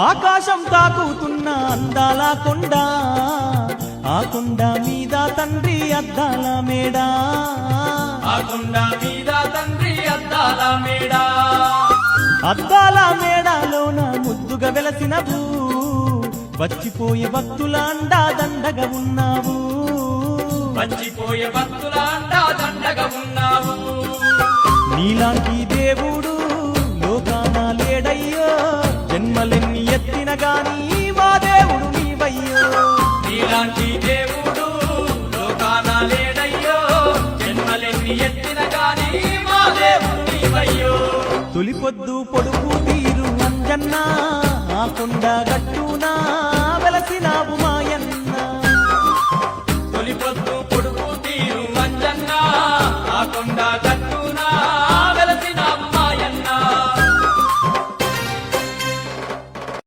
ఆకాశం తాకుతున్న అందాల కొండ, ఆ కొండ మీద తండ్రి అద్దాల మేడ, ఆ కొండ మీద తండ్రి అద్దాల మేడ, అద్దాల మేడలోన ముద్దుగా వెలసినవు, వచ్చిపోయే భక్తుల అండా దండగా ఉన్నావు, వచ్చిపోయే భక్తుల అండా దండగా ఉన్నావు. నీలాంటి దేవుడు లోకాన లేడయ్యో, జన్మలెన్ని ఎత్తిన గాని మా దేవుడు నీవయ్యో. నీలాంటి దేవుడు లోకాన లేడయ్యో, జన్మలెన్ని ఎత్తిన గాని మా దేవుడు నీవయ్యో. తొలిపొద్దు పొడుపు తీరు అంజన్నా, ఆ కొండ గట్టునా వెలసినావు